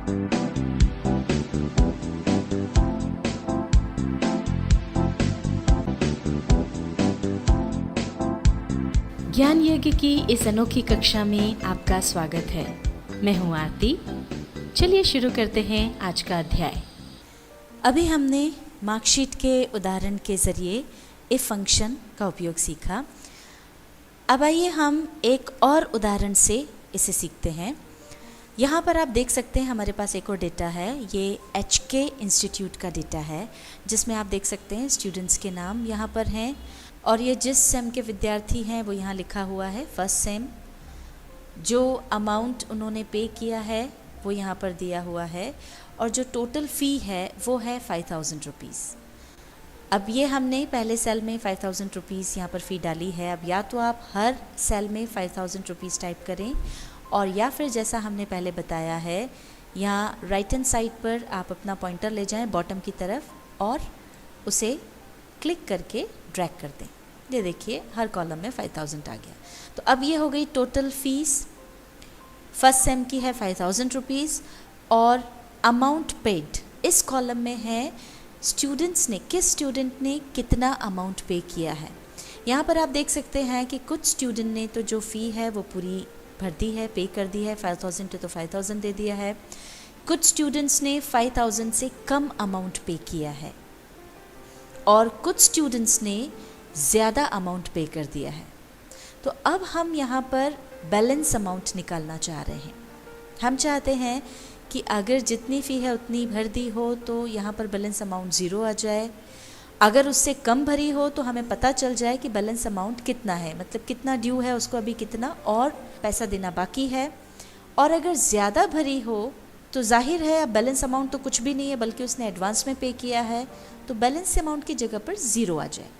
ज्ञान यज्ञ की इस अनोखी कक्षा में आपका स्वागत है। मैं हूँ आरती। चलिए शुरू करते हैं आज का अध्याय। अभी हमने मार्कशीट के उदाहरण के ज़रिए इफ फंक्शन का उपयोग सीखा। अब आइए हम एक और उदाहरण से इसे सीखते हैं। यहाँ पर आप देख सकते हैं हमारे पास एक और डेटा है। ये HK इंस्टीट्यूट का डेटा है जिसमें आप देख सकते हैं स्टूडेंट्स के नाम यहाँ पर हैं और ये जिस सेम के विद्यार्थी हैं वो यहाँ लिखा हुआ है फर्स्ट सेम। जो अमाउंट उन्होंने पे किया है वो यहाँ पर दिया हुआ है और जो टोटल फ़ी है वो है 5000 रुपीज़। अब ये हमने पहले सेल में 5000 रुपीज़ यहाँ पर फ़ी डाली है। अब या तो आप हर सेल में 5000 रुपीज़ टाइप करें और या फिर जैसा हमने पहले बताया है यहाँ राइट हैंड साइड पर आप अपना पॉइंटर ले जाएं बॉटम की तरफ और उसे क्लिक करके ड्रैग कर दें। ये देखिए हर कॉलम में 5000 आ गया। तो अब ये हो गई टोटल फीस। फर्स्ट सेम की है 5000 रुपीज़ और अमाउंट पेड इस कॉलम में है स्टूडेंट्स ने, किस स्टूडेंट ने कितना अमाउंट पे किया है। यहाँ पर आप देख सकते हैं कि कुछ स्टूडेंट ने तो जो फ़ी है वो पूरी भर दी है, पे कर दी है। 5000 तो 5000 दे दिया है। कुछ स्टूडेंट्स ने 5000 से कम अमाउंट पे किया है और कुछ स्टूडेंट्स ने ज़्यादा अमाउंट पे कर दिया है। तो अब हम यहाँ पर बैलेंस अमाउंट निकालना चाह रहे हैं। हम चाहते हैं कि अगर जितनी फ़ी है उतनी भर दी हो तो यहाँ पर बैलेंस अमाउंट 0 आ जाए। अगर उससे कम भरी हो तो हमें पता चल जाए कि बैलेंस अमाउंट कितना है, मतलब कितना ड्यू है उसको अभी कितना और पैसा देना बाकी है। और अगर ज़्यादा भरी हो तो जाहिर है अब बैलेंस अमाउंट तो कुछ भी नहीं है बल्कि उसने एडवांस में पे किया है, तो बैलेंस अमाउंट की जगह पर 0 आ जाए।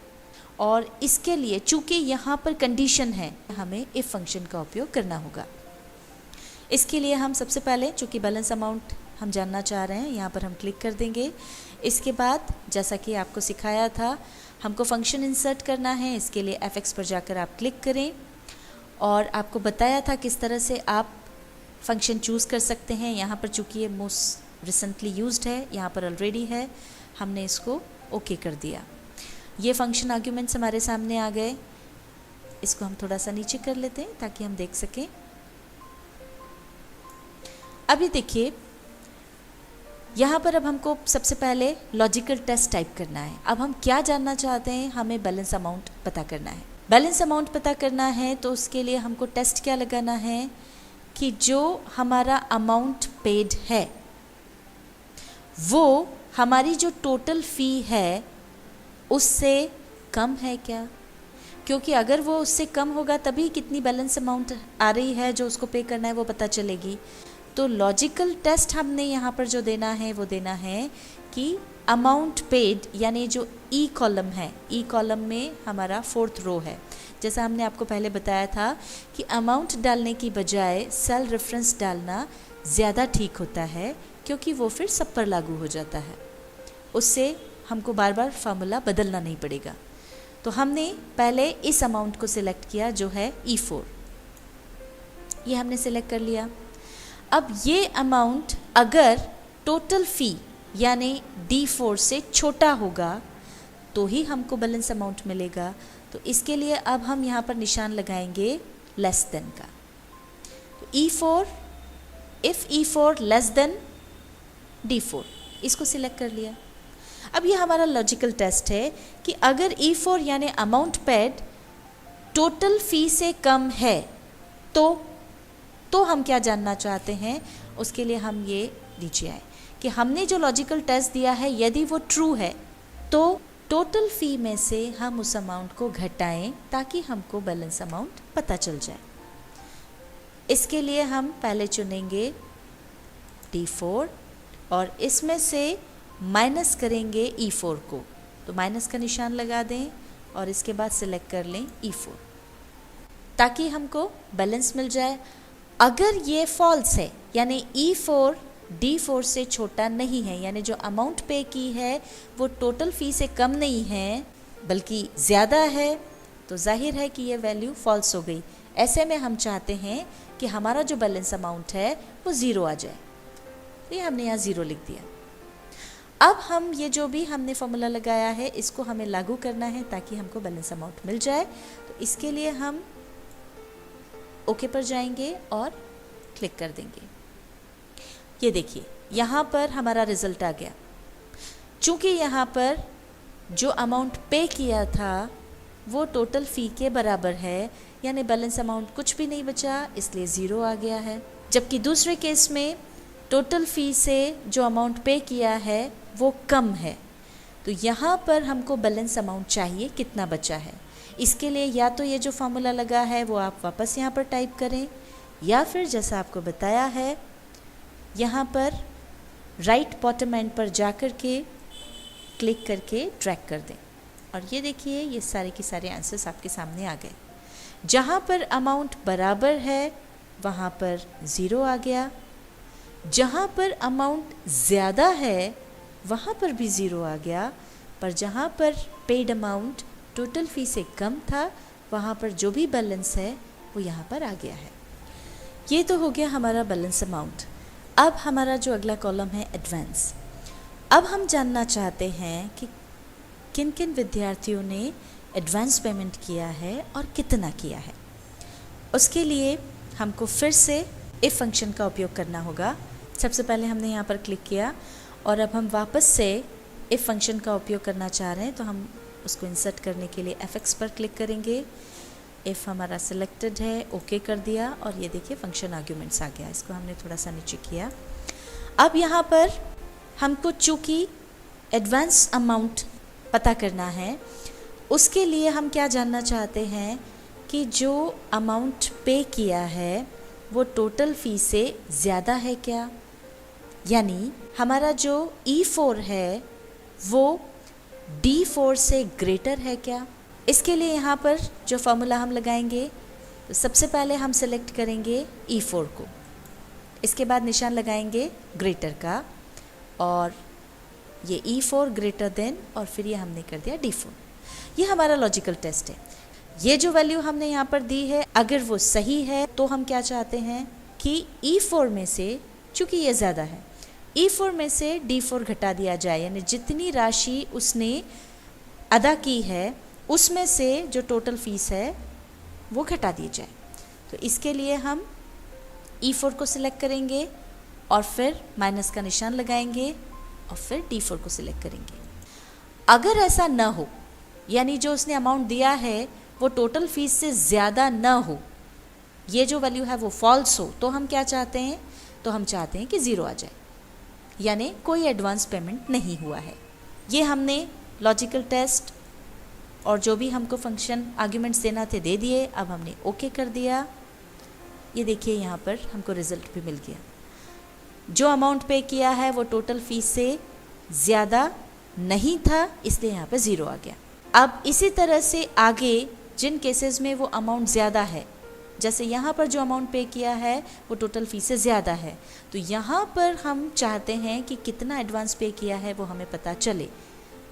और इसके लिए चूँकि यहाँ पर कंडीशन है हमें इफ फंक्शन का उपयोग करना होगा। इसके लिए हम सबसे पहले चूँकि बैलेंस अमाउंट हम जानना चाह रहे हैं यहाँ पर हम क्लिक कर देंगे। इसके बाद जैसा कि आपको सिखाया था हमको फंक्शन इंसर्ट करना है। इसके लिए fx पर जाकर आप क्लिक करें और आपको बताया था किस तरह से आप फंक्शन चूज़ कर सकते हैं। यहाँ पर चूँकि ये मोस्ट रिसेंटली यूज्ड है, यहाँ पर ऑलरेडी है, हमने इसको ओके कर दिया। ये फंक्शन आर्ग्यूमेंट्स हमारे सामने आ गए। इसको हम थोड़ा सा नीचे कर लेते हैं ताकि हम देख सकें। अभी देखिए यहाँ पर अब हमको सबसे पहले लॉजिकल टेस्ट टाइप करना है। अब हम क्या जानना चाहते हैं, हमें बैलेंस अमाउंट पता करना है। बैलेंस अमाउंट पता करना है तो उसके लिए हमको टेस्ट क्या लगाना है कि जो हमारा अमाउंट पेड है वो हमारी जो टोटल फ़ी है उससे कम है क्या, क्योंकि अगर वो उससे कम होगा तभी कितनी बैलेंस अमाउंट आ रही है जो उसको पे करना है वो पता चलेगी। तो लॉजिकल टेस्ट हमने यहाँ पर जो देना है वो देना है कि अमाउंट पेड यानी जो ई कॉलम है, ई कॉलम में हमारा 4th रो है। जैसा हमने आपको पहले बताया था कि अमाउंट डालने की बजाय सेल रेफरेंस डालना ज़्यादा ठीक होता है क्योंकि वो फिर सब पर लागू हो जाता है। उससे हमको बार बार फार्मूला बदलना नहीं पड़ेगा। तो हमने पहले इस अमाउंट को सिलेक्ट किया जो है E4। ये हमने सिलेक्ट कर लिया। अब ये अमाउंट अगर टोटल फ़ी यानी D4 से छोटा होगा तो ही हमको बैलेंस अमाउंट मिलेगा। तो इसके लिए अब हम यहाँ पर निशान लगाएंगे लेस देन का। तो E4, if E4 less than D4, इसको सिलेक्ट कर लिया। अब ये हमारा लॉजिकल टेस्ट है कि अगर E4 यानी अमाउंट पेड टोटल फ़ी से कम है तो हम क्या जानना चाहते हैं। उसके लिए हम ये नीचे आए कि हमने जो लॉजिकल टेस्ट दिया है यदि वो ट्रू है तो टोटल फ़ी में से हम उस अमाउंट को घटाएं ताकि हमको बैलेंस अमाउंट पता चल जाए। इसके लिए हम पहले चुनेंगे D4 और इसमें से माइनस करेंगे E4 को। तो माइनस का निशान लगा दें और इसके बाद सिलेक्ट कर लें E4 ताकि हमको बैलेंस मिल जाए। अगर ये फॉल्स है यानी E4 D4 से छोटा नहीं है यानी जो अमाउंट पे की है वो टोटल फ़ी से कम नहीं है बल्कि ज़्यादा है तो जाहिर है कि ये वैल्यू फॉल्स हो गई। ऐसे में हम चाहते हैं कि हमारा जो बैलेंस अमाउंट है वो 0 आ जाए। तो ये हमने यहाँ 0 लिख दिया। अब हम ये जो भी हमने फॉर्मूला लगाया है इसको हमें लागू करना है ताकि हमको बैलेंस अमाउंट मिल जाए। तो इसके लिए हम ओके पर जाएंगे और क्लिक कर देंगे। ये देखिए यहाँ पर हमारा रिजल्ट आ गया। चूँकि यहाँ पर जो अमाउंट पे किया था वो टोटल फ़ी के बराबर है, यानी बैलेंस अमाउंट कुछ भी नहीं बचा, इसलिए 0 आ गया है। जबकि दूसरे केस में टोटल फ़ी से जो अमाउंट पे किया है वो कम है, तो यहाँ पर हमको बैलेंस अमाउंट चाहिए कितना बचा है। इसके लिए या तो ये जो फार्मूला लगा है वो आप वापस यहाँ पर टाइप करें, या फिर जैसा आपको बताया है यहाँ पर राइट बॉटम एंड पर जा कर के क्लिक करके ड्रैग कर दें। और ये देखिए ये सारे के सारे आंसर्स आपके सामने आ गए। जहाँ पर अमाउंट बराबर है वहाँ पर 0 आ गया, जहाँ पर अमाउंट ज़्यादा है वहाँ पर भी 0 आ गया, पर जहाँ पर पेड अमाउंट टोटल फ़ी से कम था वहाँ पर जो भी बैलेंस है वो यहाँ पर आ गया है। ये तो हो गया हमारा बैलेंस अमाउंट। अब हमारा जो अगला कॉलम है एडवांस। अब हम जानना चाहते हैं कि किन किन विद्यार्थियों ने एडवांस पेमेंट किया है और कितना किया है। उसके लिए हमको फिर से इफ़ फंक्शन का उपयोग करना होगा। सबसे पहले हमने यहाँ पर क्लिक किया और अब हम वापस से इफ़ फंक्शन का उपयोग करना चाह रहे हैं, तो हम उसको इंसर्ट करने के लिए fx पर क्लिक करेंगे। इफ़ हमारा सिलेक्टेड है, ओके कर दिया और ये देखिए फंक्शन आर्ग्यूमेंट्स आ गया। इसको हमने थोड़ा सा नीचे किया। अब यहाँ पर हमको चूँकि एडवांस अमाउंट पता करना है, उसके लिए हम क्या जानना चाहते हैं कि जो अमाउंट पे किया है वो टोटल फ़ी से ज़्यादा है क्या, यानी हमारा जो E4 है वो D4 से ग्रेटर है क्या। इसके लिए यहाँ पर जो फॉर्मूला हम लगाएंगे, तो सबसे पहले हम सेलेक्ट करेंगे E4 को, इसके बाद निशान लगाएंगे ग्रेटर का, और ये E4 ग्रेटर देन, और फिर ये हमने कर दिया D4। ये हमारा लॉजिकल टेस्ट है। ये जो वैल्यू हमने यहाँ पर दी है अगर वो सही है तो हम क्या चाहते हैं कि E4 में से, चूँकि ये ज़्यादा है, E4 में से D4 घटा दिया जाए, यानी जितनी राशि उसने अदा की है उसमें से जो टोटल फीस है वो घटा दी जाए। तो इसके लिए हम E4 को सिलेक्ट करेंगे और फिर माइनस का निशान लगाएंगे और फिर D4 को सिलेक्ट करेंगे। अगर ऐसा न हो, यानी जो उसने अमाउंट दिया है वो टोटल फीस से ज़्यादा न हो, ये जो वैल्यू है वो फॉल्स हो, तो हम क्या चाहते हैं, तो हम चाहते हैं कि 0 आ जाए, यानी कोई एडवांस पेमेंट नहीं हुआ है। ये हमने लॉजिकल टेस्ट और जो भी हमको फंक्शन आर्ग्यूमेंट्स देना थे दे दिए। अब हमने ओके कर दिया। ये देखिए यहाँ पर हमको रिज़ल्ट भी मिल गया। जो अमाउंट पे किया है वो टोटल फीस से ज़्यादा नहीं था, इसलिए यहाँ पे 0 आ गया। अब इसी तरह से आगे जिन केसेस में वो अमाउंट ज़्यादा है, जैसे यहाँ पर जो अमाउंट पे किया है वो टोटल फीस से ज़्यादा है, तो यहाँ पर हम चाहते हैं कि कितना एडवांस पे किया है वो हमें पता चले।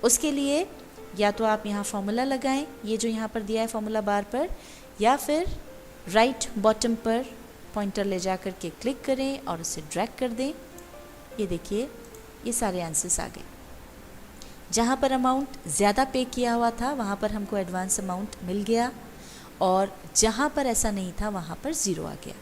उसके लिए या तो आप यहाँ फॉर्मूला लगाएं, ये जो यहाँ पर दिया है फॉर्मूला बार पर, या फिर राइट बॉटम पर पॉइंटर ले जा कर के क्लिक करें और उसे ड्रैग कर दें। ये देखिए ये सारे आंसर्स आ गए। जहाँ पर अमाउंट ज़्यादा पे किया हुआ था वहाँ पर हमको एडवांस अमाउंट मिल गया, और जहाँ पर ऐसा नहीं था वहाँ पर 0 आ गया।